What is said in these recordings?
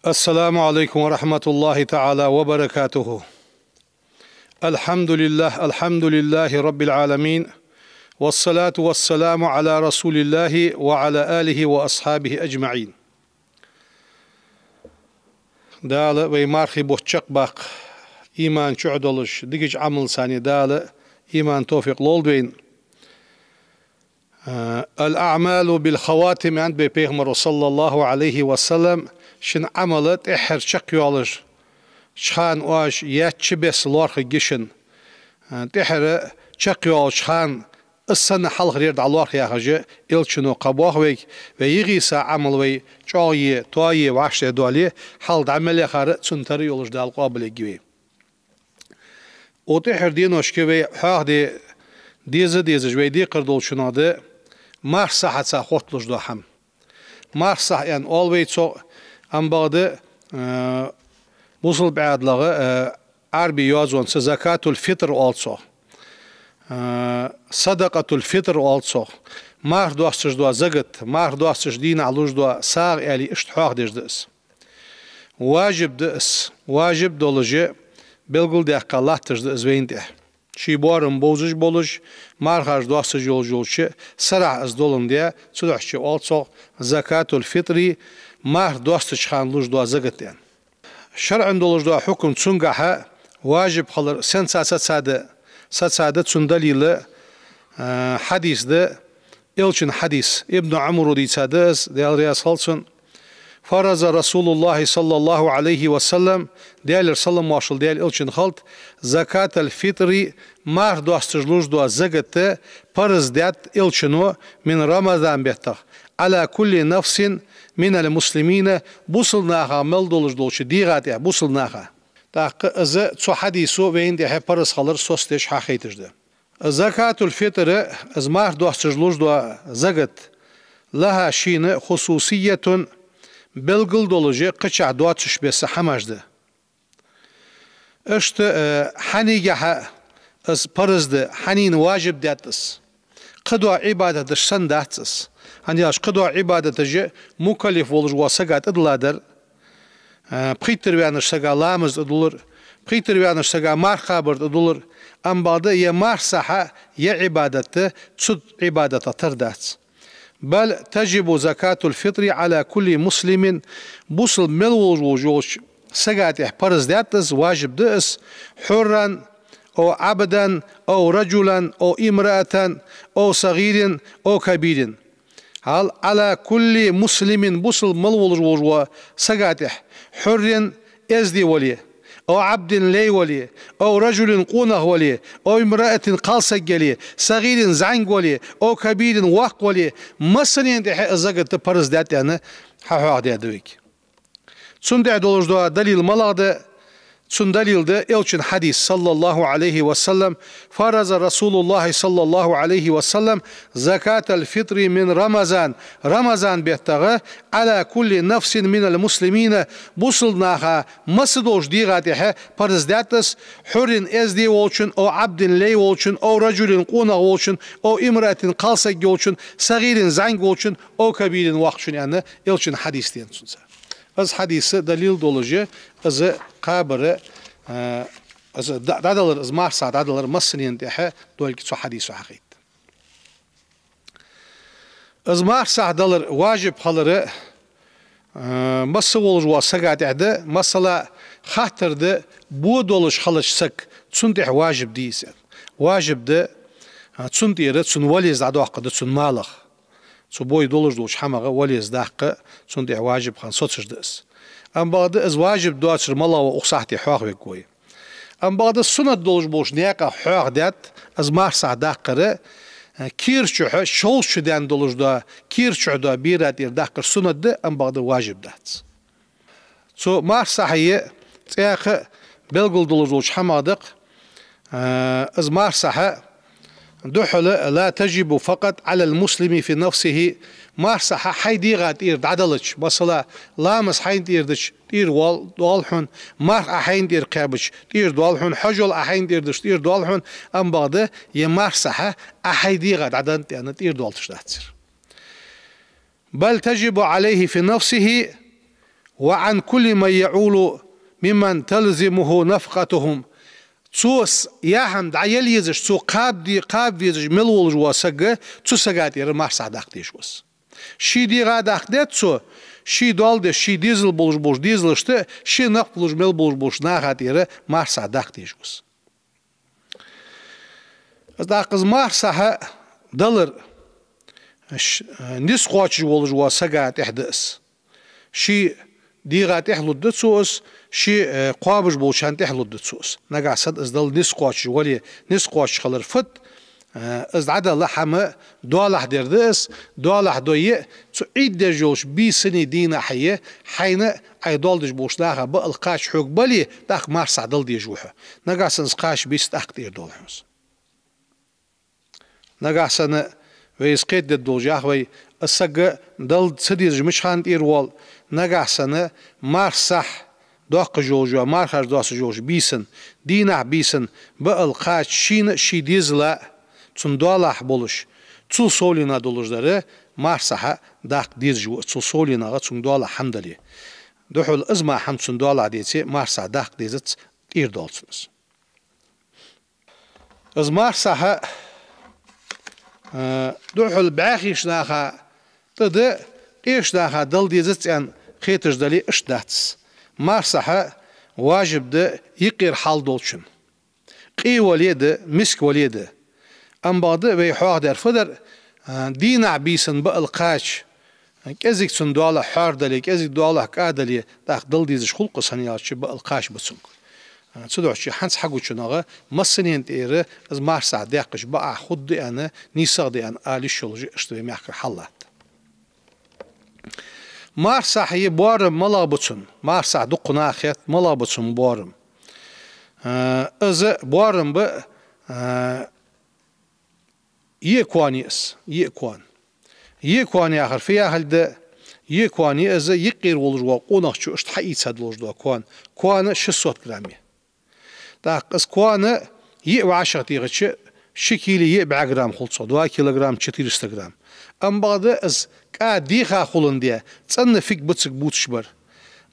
السلام عليكم ورحمة الله تعالى وبركاته. الحمد لله رب العالمين، والصلاة والسلام على رسول الله وعلى آله وأصحابه أجمعين. دال ويمارخي بوشق باق إيمان شعدلش ديجج عمل ثاني دال إيمان توفيق لولدوين. الأعمال بالخواتم عند بيغمر صلى الله عليه وسلم شن عملت إحر شقيالش شخان واش ياتشبس لورخ جيشن تحر شقيال شخان السنة حلق ريرد على يا خجي إلشنو قبوه وي ويغيسا عمل وي شاوي توي واشت دولي حل عمل خار تنتر يولش دال قابل جوي وتحر دينوش كوي حاق ديز جوي دي قردول شنو ده مارسا حتى خوتلش دو هم مارسا يعني always so ام بعد وصل بعد لغة عربي يوزون زكاة الفطر also صدقة الفطر also مار دوستش دو زغت مار دوستش دين علوش دو ساغ يعني اشتحاق ديش واجب دولجي بلغل دي اقالاتش دس وين ده شي بارم بوزش بولش مارخاش دوستش جولش سرع از دولن دي صدحش also زكاة الفطري مار دوستش خان لوش دو زغت يعني شرع دولش دو حكم تسنقها واجب خلر سن سادة تسندليل حديث ده إلشن حديث ابن عمرو دي سادس دي الرياس هلسن فرز رسول الله صلى الله عليه وسلم ديال سلم واشل ديال إلشن خلط زكاة الفطر مار دوستش لوش دو زغت فرز ديات إلشنو من رمضان بيتخ على كل نفس من المسلمين بوصلناها ملدولش دولش ديغات يا بوصلناها تاق از تو حديثو وين دي فرز خلر سوستش حقيتش ده زكاة الفطر از مار دوستش لوش دو زغت لها شين خصوصية بلغل دولجي قچع دواتش بس حماجده اشت حنيجها از فرز ده حنين واجب داتس قدوا عبادة سن داتس هندياش قدوا عبادة تجي مكلف ولج وسقات ادلادر بخيتر ويانش سقا لامز ادولر بخيتر ويانش سقا مار خابرد ادولر ام بعد يا مار صحة يا عبادته تسد عبادة تردات بل تجب زكاة الفطر على كل مسلم بوصل ملول وجوش سقات فرز داتس واجب دأس حرا أو عبدا أو رجلا أو امرأة أو صغير أو كبير هل على كل مسلم بوصل ملول وجوا سقاتح حر ازدي ولي أو عبد لي ولي أو رجل قونه ولي أو امرأة قالسك ولي صغير زعنق ولي أو كبير واق ولي مثلا دي زغت فرز دات يعني حا دي دويك سند دولج دو دليل ملاده سندليل ده إلشن حديث صلى الله عليه وسلم فرز رسول الله صلى الله عليه وسلم زكاة الفطر من رمضان بيتغى على كل نفس من المسلمين بوصلناها مسدوش ديغاتها فرز داتس حر ازدي والشن او عبد لي والشن او رجل قونا والشن او امرأة قالسك والشن صغير زعنق والشن او كبير وقشن يعني إلشن حديث دين سنسا از حديث دليل دولجي از قابر از دادلر از مارسا دادلر مسنين دحه دولك تو حديث حقيت از مارسا دادلر واجب خلره مسول جوا سقات عده مسلا خاطر ده بو دولش خلش سك تسندح واجب ديس واجب ده تسنديره تسن وليز عدوق ده تسن مالخ سو بوي دولش حمغه وليز داق تسندح واجب خان صوتش دس ام بعد از واجب دواتر ملا وقصحتي حواق بكوي ام بعد السنة دولش بوش نياقا حواق دات از مارسا داقره كيرشو شولش دان دولش دا كيرشو دا بيرات داقر سنة ده ام بعد واجب دات سو مارسا هي تياق بلغل دولش حمادق از مارسا دحل لا تجب فقط على المسلم في نفسه مارسا حيدي غاد إيرد عدلش مثلا لامس حين إيردش إير والحون مار أحين إير قابش إير والحون حجل أحين إيردش إير والحون أم بعده يمارسا أحيدي غاد عدن يعني إير والتش داتر بل تجب عليه في نفسه وعن كل من يعول ممن تلزمه نفقتهم څوس یا هم د عیل یزش څو قاب یزش ملول واسګه څو سګات یې مار صادق دیش وس شي دی غادق ده څو شي دال ده شي دیزل بولش دیزل شته شي نخ بولش مل بولش نه غات یې مار صادق دیش وس از دا قز مار صح دلر نس قاچ بولش واسګات احدث شي دی غات احلد څوس شي قابج بولشان تحلد تصوص نقصد ازدل نسقاش ولي نسقاش خلر فت از عدا لحمة دوالح دردس دوالح دوية عيد درجوش بي سنة دينا حية حين عيدال دج بوشلاها بالقاش حق بالي داخ مارس عدل دي جوحة نقصد نسقاش بيست اختير دولحمس نقصد ويسقيت دولجاه وي السق دل سدير مش خان إيروال نقصد مارسح داق جوجو مارخر داس جوج بيسن دينا بيسن بالقاش شين شي ديزلا تندالح بولش تسو سولينا دولجدره مارسها داق ديز جو تسو سولينا تندالح حمدلي دوحل ازما حم تندالح ديتي مارسا داق ديزت اير دولسنس از مارسها دوحل باخيش داخا تد ايش داخا دل ديزت ان خيتش دلي اش داتس مارسها واجب ده يقير حال دولشن قي وليده مسك وليده ام بعد بيحوه در فدر دينا بيسن بالقاش كزيك سندواله حار دلي كزيك دواله قادلي داخ دل ديزش خلق سنياتش بالقاش بتسنك تدعش حنس حقو شناغه مسنين تيره از مارسا داقش بقى خد انا نيسا دي ان آلي شلجي اشتوي محكر حلات مارسا هي بارم ملابتون مارسا دقنا خيط ملابتون بارم از بارم ب يكواني آخر فيها هل ده يكواني از يقير ولجوا قوناخ شو اشت حقيقة سد ولجوا كوان 600 جرامي داق از كوان وعشرة تيغتش شكيلي 4 جرام خلصو 2 كيلوغرام 400 جرام ام بعد از كا ديخا خولن دي تصن فيك بتصك بوتشبر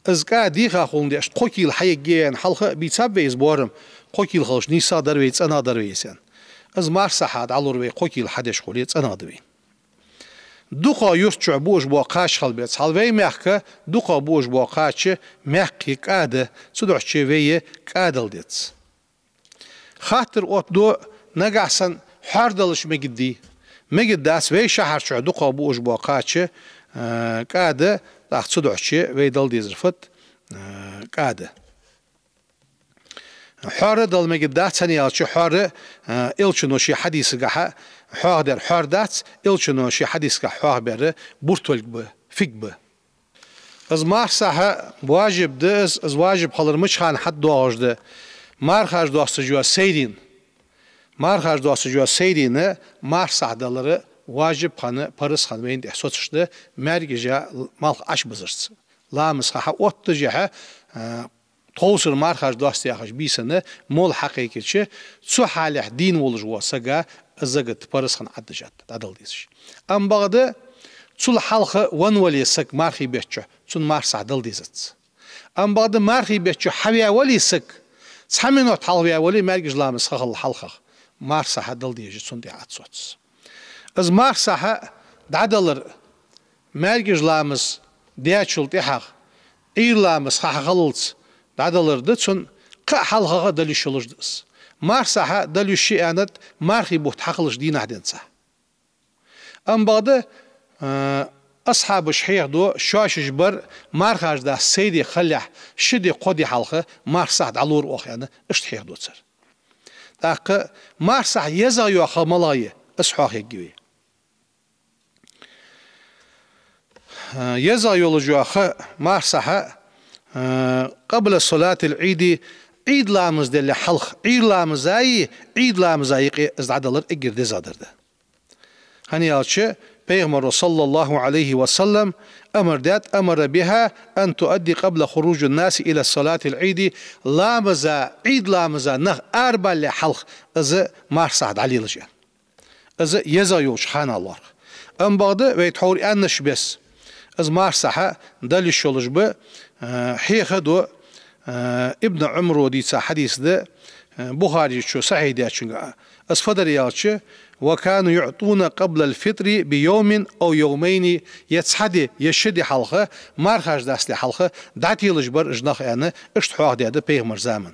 از كا ديخا خولن دي اشت قوكيل حي جيان حلقة بيتساب بيز بارم قوكيل خلش نيسا درويت انا درويسان از مارسا حد علور بي قوكيل حدش خوليت انا دوي دوقا يرتشع بوش بوقاش خلبيت حلوي محكا دوقا بوش بوقاش محكي كاده سدوحش وي كادل ديتس خاطر اوت دو نقعسن حاردلش مجدي مجداس وي شهر شع دوقا بوش بوقاش كاده داخ سدوحش وي دل ديزرفت كاده حار دل مجدات سنيالش حار إلشنو شي حديث جها حاضر حاردات إلشنو شي حديث جها حاضر برتولك ب فيك ب از مارسها واجب دز از واجب خالر مش خان حد دواج ده مارخاج دواست جوا سيدين مارخاج دواست جوا سيدين مارسه دلره واجب خانه پرس خان وين احساسش ده مرجع مال اش بزرس لامس خا اوت جها توصل مارخاج دواست ياخش بيسنه مول حقيقي شيء سو حاله دين ولجوا سجا ازغت پرس خان عدجات عدل ديش ام بعد سول حلقه ون ولي سك مارخي بيتش سون مارس عدل ديزت ام بعد مارخي بيتش حويا ولي سك سامينو حلويا ولي مرجج لامس خل حلقه مارس عدل ديج سون دي عدسوتس از مارس عدل مرجج لامس دياتشل تحق اي لامس خللت عدلر دتسون حلقه دليشلج دس مارس دليشي انت مارخي بوت حقلش دين عدنسه ام بعد أصحاب الشحيح دو شاش جبر مارخاج دا سيدي خلح شدي قدي حلقة مارسعد علور أخيانا اشتحيح دو تسر داق مارسع يزا يوخا ملاية اسحاق يجوي يزا يولجوخا مارسع قبل صلاة العيد عيد لامز دل حلق عيد لامزاي عيد لامزاي ازدعدلر اجر دي زادر ده هني آتشه Peygamber sallallahu aleyhi ve sellem emr biha en tuaddi qabla khurucun nas ila salatil eid lamaza eid lamaza nah arbal halq az marsad aliljan az yazayu subhanallah am bagda ve thawri an shbes از مار صحة دل شولج ب حيخ دو ابن عمرو ديتا حديث ده بخاري شو صحيح ده شنقا از فدر يالش وكانوا يعطون قبل الفطر بيوم أو يومين يتصحدي يشدي حلقة مارخاش داستي حلقة دعتي لجبر اجناخ يعني اشتحوه ده بيغمر زامن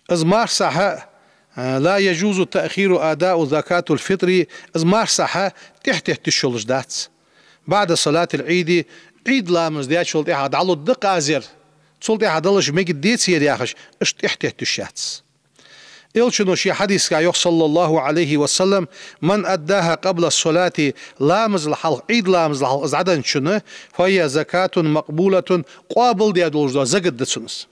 از مار صحة لا يجوز تأخير أداء زكاة الفطر از مار صحة تحت الشلج دات بعد صلاة العيد عيد لامز ديات شلت احد على الدق ازر شلت احد الله ميجد ديت سير ياخش اش تحت الشاتس إلشنو شي حديث كايوخ صلى الله عليه وسلم من أداها قبل الصلاة لامز الحلق عيد لامز الحلق ازعدن شنو فهي زكاة مقبولة قابل دي دولجدا زقد دسنس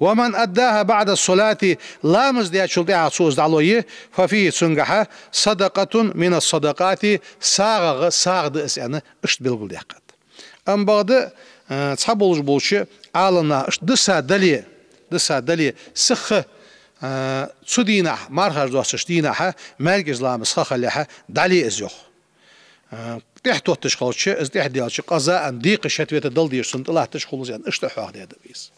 ومن أداها بعد الصلاة لامز دي شلتها صوز دعلوية ففيه سنجحة صدقة من الصدقات ساغ دئس يعني اشت بلغل ديقات أم بعد تصحبولج بولشي عالنا اشت دسا دلي سخ سودينا مارخر دوستش دينا مركز لامز خليها دالي ازيوخ تحت تشخلش از تحت ديالش قضاء ديق شتويت دل ديرسن الله تشخلز يعني اشتحوه دي دبيس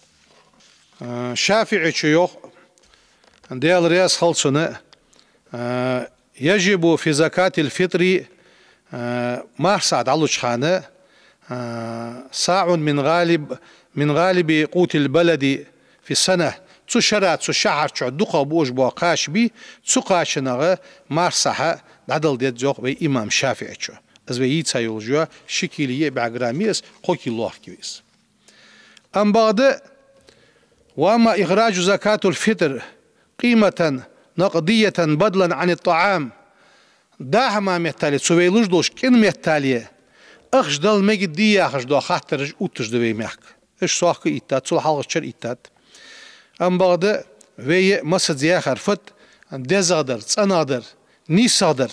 شافعي شيوخ ديال رياس خلصنا يجب في زكاة الفطر ما سعد علوش خانة صاع من غالب قوت البلد في السنة تشرات تشعر دقة بوش بوقاش بي تقاشنغ مارسحة عدل ديت جوق بي إمام شافعي شو از بي يتسايول جوا شكلية بعقراميس خوكي الله كويس أم بعد وأما إخراج زكاة الفطر قيمة نقدية بدلا عن الطعام داها ما متالي سويلوش دوش كن متالي أخش دل مجد دي أخش دو خاطرج أوتش دوي ميحك إش سواق إيتات سول حلقة شر إيتات أم بعد وي مسد زياخر فت دزغدر تصنادر نيسادر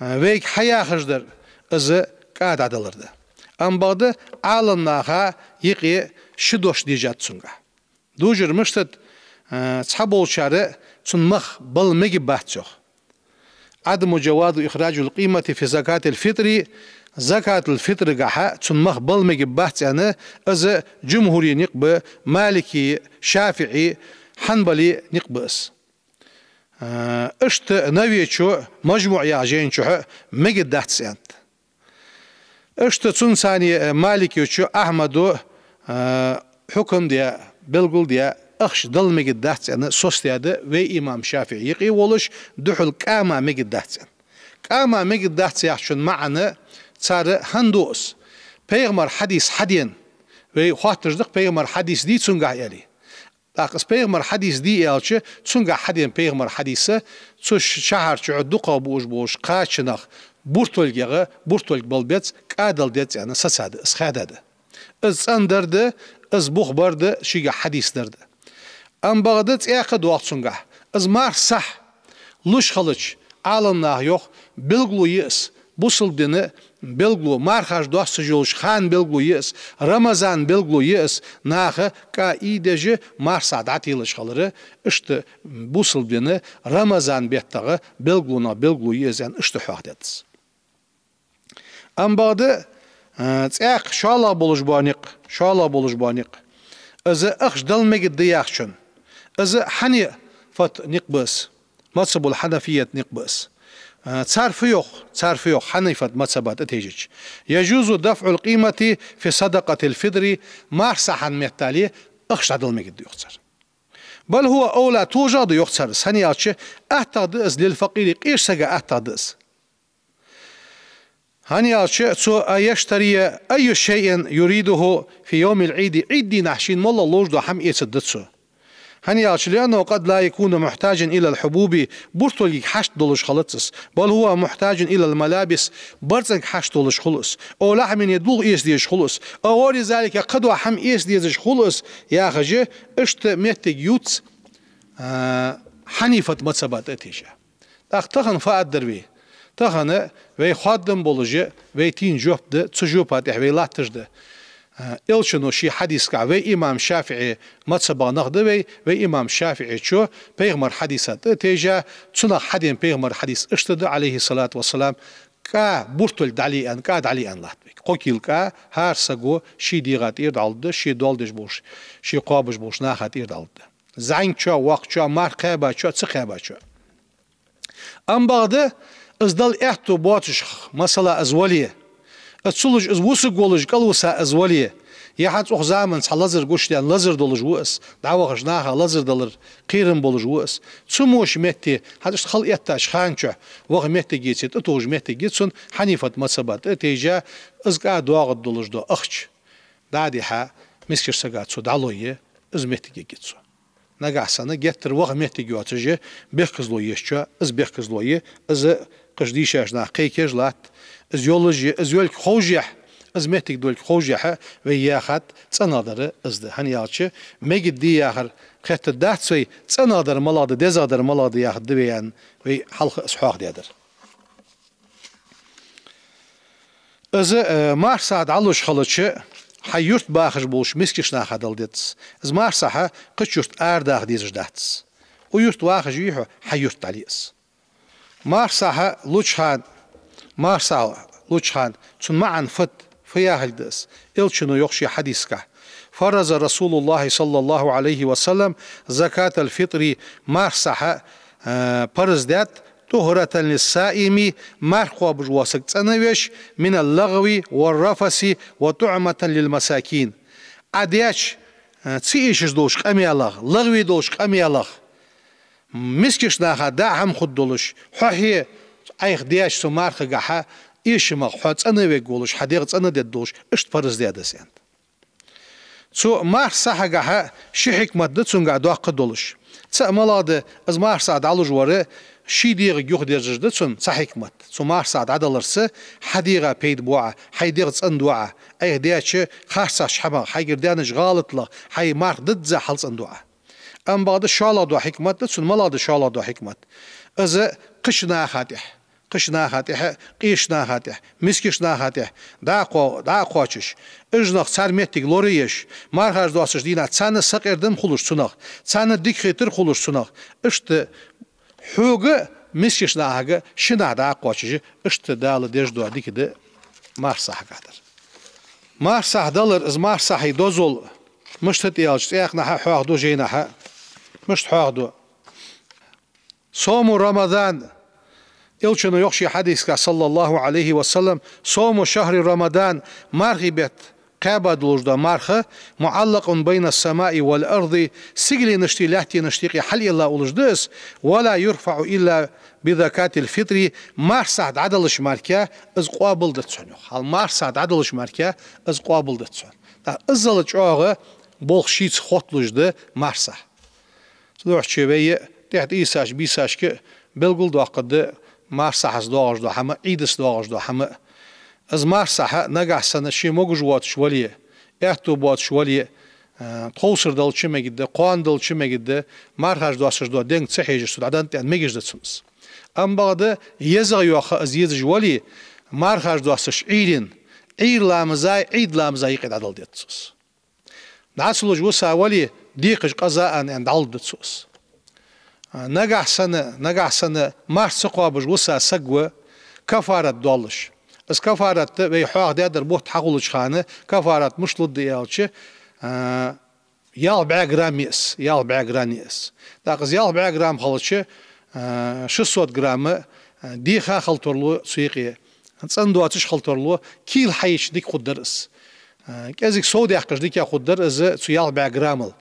ويك حياخش در از قاد عدلر ده أم بعد عالناها يقي شدوش ديجات سنغا دوجر مشتت تصحبول شارع تنمخ بل مجي باتشوخ عدم جواز إخراج القيمة في زكاة الفطر زكاة الفطر قاحة تنمخ بل مجي باتش أنا از جمهوري نقبة مالكي شافعي حنبلي نقبس اشت نوي شو مجموع ياجين شو مجي داتس أنت اشت تنساني مالكي شو أحمدو حكم دي بلغل دي أخش دل مجد دهتن سوستيادة و إمام شافعي يقي ولش دحل كاما مجد دهتن كاما مجد دهتن يحشن معنا صار هندوس بيغمر حديث حدين و خاطر بيغمر حديث دي تسنقع يلي داقس بيغمر حديث دي يالش تسنقع حدين بيغمر حديثة تش شهر شعود دقا بوش قاشنخ بورتولجيغا بورتولج بالبيت كادل ديت يعني سساد اسخادة از اندرده از بخبرده شيغا حديث درده أم بغدت إيقاد وقت سنجح از مار صح لش خلش عالمنا يوخ بلغلو يس بوصل دينه بلغلو مارخاش دوست جولش خان بلغلو يس رمضان بلغلو يس ناخه كا إيدجي مار سعداتي لش خلره اشت بوصل دينه رمضان بيتغه بلغلونا بلغلو يس يعني اشت حوخ ديتس أم بغدت إيق شالا بولش بانيق از اخش دل مجد دياخشن از حني فت نقبس مصب الحنفية نقبس تعرف يوخ حنيفة مصبات اتيجج يجوز دفع القيمة في صدقة الفطر مارسحا متالي اخش دل مجد يخسر بل هو أولى توجد يخسر سنياتش اهتدس للفقير قيش سجا اهتدس هنياتش يشتري أي شيء يريده في يوم العيد عيد نحشين ملا لوجدو حم يتصدتسو هنياتش لأنه قد لا يكون محتاجا إلى الحبوب برتوليك حشت دولش خلطس بل هو محتاج إلى الملابس برتك حشت دولش خلص أو لحم يدوغ إيس ديش خلص أو لذلك قد حم إيس ديش خلص يا خجي اشت ميتك يوتس حنيفة متصبات اتيجا تخن فاعد دربي تخن وي خادم بولجي وي تين جوب ده تجوبات وي لاتجده إلشنو شي حديث كا وي إمام شافعي متصبا نخده وي إمام شافعي شو بيغمر حديثات تيجا تسنى حدين بيغمر حديث اشتد عليه الصلاة والسلام كا بورتل دالي أن كا دالي أن لاتبك قوكيل كا هار سجو شي ديغات إيردالد شي دولدش بوش شي قابش بوش ناخات إيردالد زين شو وقت شو مار خابا شو تسخابا شو أم بعد أزدال إحتو باتش مثلا أزولية أتصلج وسقولج كلوسا أزولية يحد أخزامن سالزر قشتيان لزر دولج وأس دعوة خشناها لزر دولر قيرن بولج وأس سموش متي هادش خل يتاش خانشة وغ متي جيتت أتوج متي جيتسون حنيفة مصبات تيجا أزقا دواغ دولج دو أخش دادي ها مسكر سقات سو دالوية أز متي جيتسو نجح سنة جتر وغ متي جواتجي بيخزلو يشجع أز بيخزلو يه أز قشديش أجنا قيكج لات أز يولج أز يولك خوجيح از مهتك دول خوجها وياخد تنادر ازده هنيالش مجد دي آخر خت دهتسوي تنادر ملاد دزادر ملاد ياخد دويان وي حلق اسحاق ديادر از مارساد علوش خلتش حيورت باخش بوش مسكش ناخدل ديتس از مارسها قشورت ارداخ ديزش دهتس ويورت واخش يحو حيورت عليس مارسها لوچان مارسا لوچان تون معن فت فياهلدس إلشنو يخشي حديثك فرز رسول الله صلى الله عليه وسلم زكاة الفطر مارسحة برز دات طهرة للسائم مرخوا بجواسك تنويش من اللغو والرفس وطعمة للمساكين عديش تسيشش دوش قمي الله لغوي دوش قمي الله مسكش ناخا داهم خد دولش حوحي ايخ دياش سو مارخ قحا إيش ما حات أنا ويقولش حديقة أنا ددوش إيش فرز ديادة سيند سو مار صح جها شي حكمة دتسون قاعد واقع دولش تأملاد از مار سعد على جواره شي ديغ جوخ ديرج دتسون صح حكمة سو مار سعد عدلرس حديقة بيد بوعة حديقة أندوعة أي دياتش خاصة شحبة حيجر ديانش غلط له حي مار ضد زي حلص أندوعة أم بعد شالا دو حكمة دتسون ملاد شالا دو حكمة از قشنا خاتح قشنا خاتح قيشنا خاتح مسكشنا خاتح دا قوچش اجناق سرمتك لوريش مارخاج دواسش دينا تسانه سقردم خلوش سناق تسانه ديك خيتر خلوش سناق اشت حوغ مسكشنا هاغ شنا دا قوچش اشت دال ديج دو ديك ده مارسح قادر مارسح دلر از مارسح دوزول مشت يالش اخنا حوغ دو جينا مشت حوغ دو صوم رمضان إلشنو يخشي حديثك صلى الله عليه وسلم صوم شهر رمضان مرغبت قابد لجدا مرخة معلق بين السماء والأرض سجل نشتي لحتي نشتيقي حل الله ولجدس ولا يرفع إلا بذكاة الفطر مارسعد عدلش ماركا از قابل دتسون هل مارسعد عدلش ماركا از قابل دتسون ازل جاغه بولشيت خط لجدا مارسع تروح شوية تحت إيساش بيساش ك بلغل دوقد مارسح از داغش دو همه عیدس داغش دو همه از مارسح نگه سنه شی موجود وات شولیه احتو بات شولیه توصر دل چی میگیده قان دل چی میگیده مارخش دوستش دو دنگ صحیح شد عدن تن میگیده سمس ام بعد یزغ یاخ از یز جولی مارخش دوستش عیدین عید لامزای عید لامزای قد عدل دیتسوس ناسلوج وسا ولی دیقش قضاء ان عدل دیتسوس نجح سنة مارس قابج وسا سجوة كفارة دولش اس كفارة بيحاق دادر بوت حقولش خانة كفارة مش لد يالش يال 4 جرام يس يال 4 جرام يس داقز يال 4 جرام خلش 600 جرام ديخا خلطرلو سويقية صندوقش خلطرلو كيل حيش ديك خدرس كازيك سودي حقش ديك ياخد درس يال 4 جرام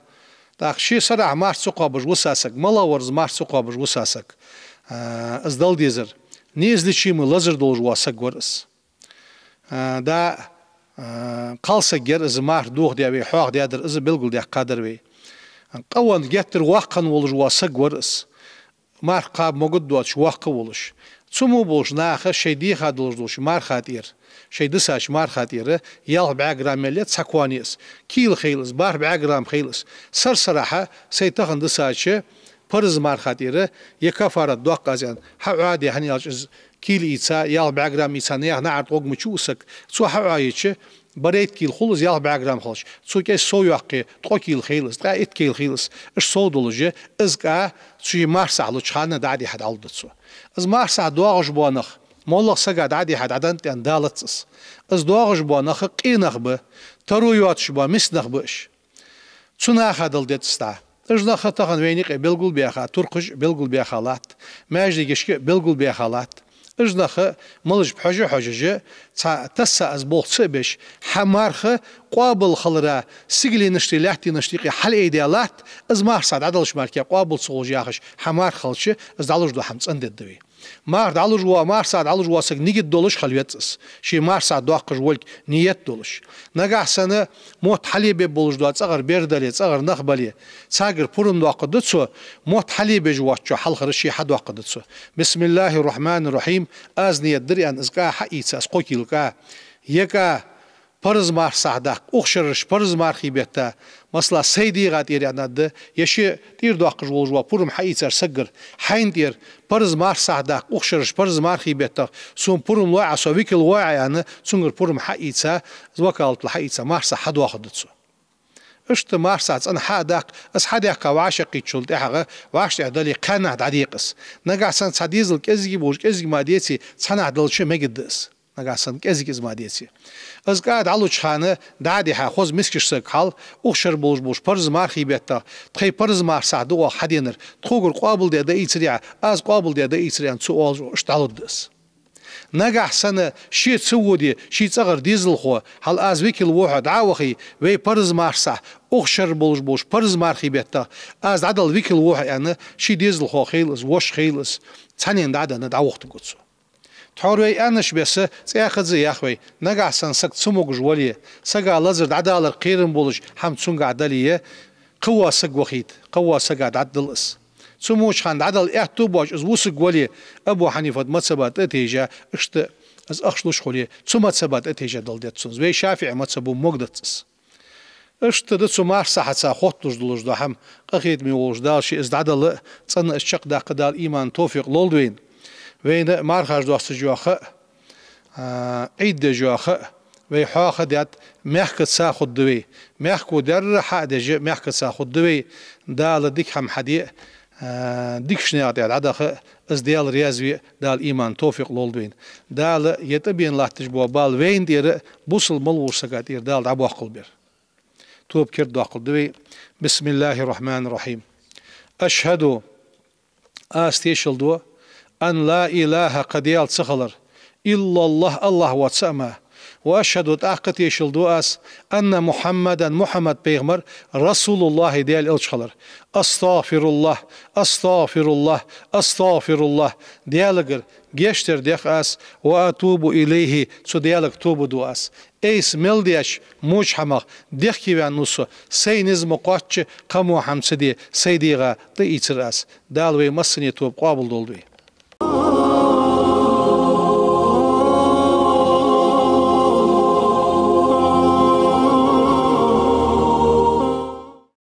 تاخشي صراحة مارس قابج وساسك ملاورز مارس قابج وساسك از دل ديزر نيزلي شيم لزر دولج واسك ورس دا قالسك جر از مار دوغ ديابي حواق ديادر از بلغل ديا قادر بي قوان جتر واقن ولج واسك ورس مار قاب موجود دواتش واق ولش تسمو بولش ناخه شي دي خادلج دوش مار خاطير شي دساش مار خاطير يال 4 جرام مليت ساكوانيس كيل خيلس بار 4 جرام خيلس سر صراحه سيتخن دساش فرز مار خاطير يكفاره دوقازن حوادي هنيالش كيل ايتسا يال 4 جرام ايتسانيه نعرض اوغ مچوسك سو حوايچ بريت كيل خلص يال 4 جرام خلص سو كي سو يقي 3 كيل خيلس 3 كيل خيلس اش سو دولجه ازقا سو مارس على چخانه دادي حد علدتسو از مارس دوغش بونخ مولق سقاد عادي حد عدن تيان دالتس از دوغش بو نخ قينخ ب ترويواتش بو مسنخ بش تسنا خدل ديتستا اجنا خطخن وينيق بلغول بيخا ترقش بلغول بيخالات ماجدي گشك بلغول بيخالات اجنا خ ملج بحجه حجه تسا از بوخ بش حمارخ قابل خلرا سيغلي نشتي لاحتي نشتي حل ايديالات از مارساد عدلش ماركي قابل صوج ياخش حمار خلش از دالج دو حمص انددوي مار دالج و مارساد دالج واسك نيجي دولش خلويتس شي مارساد دوقش ولك نيت دولش نغا سنه موت حليبه بولج دو صغر بيردلي صغر نخبلي صاغر پورم دوقدتسو موت حليبه جواتشو حلخر شي حد وقدتسو بسم الله الرحمن الرحيم از نيت دريان ازقا حقيص اسقوكيلكا يكا فرز مار سعداق أخشرش فرز مار خيبتا مثلا سيدي غات يرياند يشي تير دوقش وجوا بورم حيصر سجر حين تير فرز مار سعداق أخشرش فرز مار خيبتا سون بورم واع سويكل واع يعني سونغر بورم حيصا زوكالت الحيصا مار حد واخدتسو اشت مار ساعت انا حداق اس حداق واشقي تشولت احغه واش عدلي قنا عديقس نغا سن صديزل كزي بوج كزي ماديتي صنا عدلش مگدس نگاسن کزیز مادیسی از قاعد علو چخانه دادی ها خوز مسکش سکال اوخشر بوش پرز مارخی بیتا تخی پرز مار سعدو و حدینر تخوگر قابل دیده ایتریا از قابل دیده ایتریان سوال اشتالو دس نگاسن شی سودی شی صغر دیزل خو حال از وکیل واحد عاوخی وی پرز مار سع اوخشر بوش پرز مارخی بیتا از عدل وکیل واحد یعنی شی دیزل خو خیلس وش خیلس تنین داده ندعوخت گوتسو تحوروي أنش بس سياخد زي ياخوي نجع سنسك سموج جوالية سجع لازر عدالة قيرن بولج حمد سنجع عدالية قوة سج وخيت قوة سجع عدل اس سموج خان عدل اعتباج از وسج جوالية أبو حنيفة متسبات اتيجا اشت از أخشلوش خليه ثم تسبات اتيجا دل ديت سنز وي شافعي متسبو مقدس اشت ده سمار صحة ساخوت لوج ده هم قخيت ميوج دال شيء از عدل تصن الشق ده قدال إيمان توفيق لولدوين وين مارخاج دوست جواخه عيد جواخه وي حاخه ديت محكت ساخد دوي محكو در حادج محكت ساخد دوي دال ديك هم حدي ديك شنيات عدخه از ديال ريازوي دال ايمان توفيق لولدوين دال يتبين لاحتج بو بال وين دير بوصل ملور سقاتير دال عبو قلبر توب كرد عقل دوي بسم الله الرحمن الرحيم اشهد استيشل دو أن لا إله قد يالتسخلر إلا الله واتسأما وأشهد تأقت يشل دواس أن محمد بيغمر رسول الله ديال إلشخلر أستغفر الله ديالغر جيشتر ديخ أس وأتوب إليه سو ديالغ توب دواس ايس ملديش موش حمق ديخ كيوان نوسو سينز مقاتش قمو حمسدي سيديغا تيتر أس دالوي مسني توب قابل دولوي